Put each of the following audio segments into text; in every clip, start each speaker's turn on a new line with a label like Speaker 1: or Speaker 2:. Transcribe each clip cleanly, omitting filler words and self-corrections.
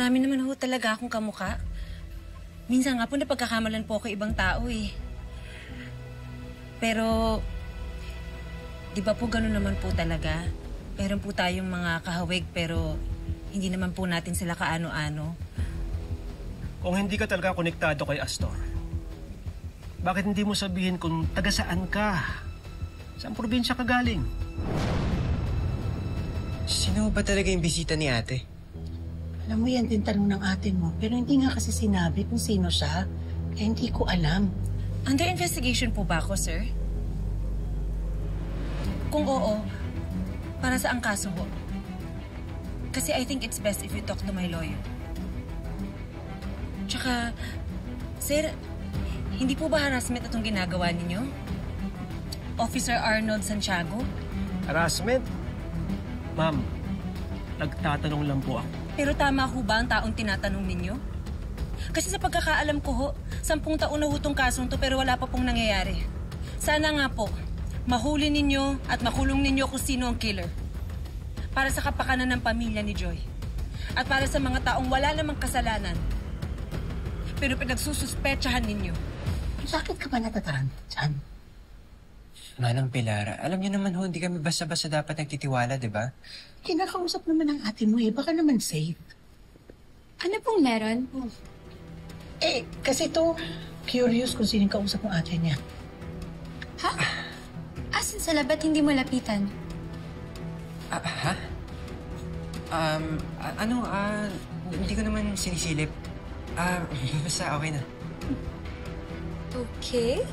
Speaker 1: Marami naman ho talaga akong kamukha. Minsan nga po napagkakamalan po ako ibang tao eh. Pero, di ba po gano'n naman po talaga? Meron po tayong mga kahawig pero hindi naman po natin sila kaano-ano.
Speaker 2: Kung hindi ka talaga konektado kay Astor, bakit hindi mo sabihin kung taga saan ka? Saan probinsya ka galing?
Speaker 3: Sino ba talaga yung bisita ni ate?
Speaker 4: Alam mo, yan din tanong ng ate mo. Pero hindi nga kasi sinabi kung sino siya. Kaya hindi ko alam.
Speaker 1: Under investigation po ba ako, sir? Kung oo, para sa ang kaso ho? Kasi I think it's best if you talk to my lawyer. Tsaka, sir, hindi po ba harassment itong ginagawa ninyo? Officer Arnold Santiago?
Speaker 2: Harassment? Ma'am, nagtatanong lang po ako.
Speaker 1: Pero tama ho ba ang taong tinatanong ninyo? Kasi sa pagkakaalam ko ho, 10 taon na ho itong kasong to pero wala pa pong nangyayari. Sana nga po, mahuli ninyo at makulong ninyo kung sino ang killer. Para sa kapakanan ng pamilya ni Joy. At para sa mga taong wala namang kasalanan. Pero pinagsususpetsahan ninyo.
Speaker 4: Bakit ka ba natataranta dyan?
Speaker 3: Manang Pilar, alam niyo naman ho, hindi kami basta-basta dapat nagtitiwala, di ba?
Speaker 4: Kinakausap naman ng ate mo eh. Baka naman safe.
Speaker 5: Ano pong meron?
Speaker 4: Eh, kasi to curious kung sino kausap ng ate niya.
Speaker 5: Ha? Asan sila? Ba't hindi mo lapitan?
Speaker 3: Ha? Hindi ko naman sinisilip. Basta okay na.
Speaker 5: Okay.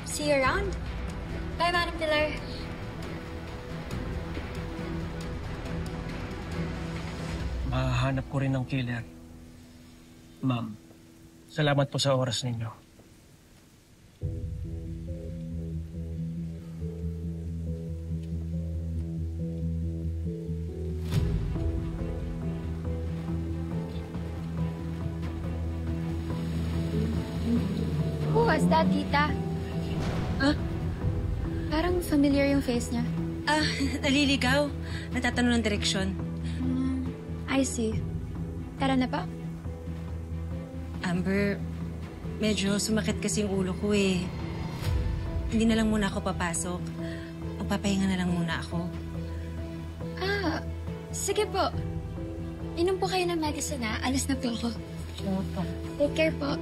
Speaker 5: See you around. Bye, Madam Pilar.
Speaker 2: Mahahanap ko rin ng killer. Ma'am, salamat po sa oras ninyo.
Speaker 5: Who was that, tita?
Speaker 1: Ah?
Speaker 5: Parang familiar yung face niya.
Speaker 1: Naliligaw. Natatanong ng direksyon.
Speaker 5: I see. Tara na pa.
Speaker 1: Amber, medyo sumakit kasi yung ulo ko eh. Hindi na lang muna ako papasok. Magpapahinga na lang muna ako.
Speaker 5: Sige po. Inom po kayo ng medicine, ha? Alis na po ako. Take care po.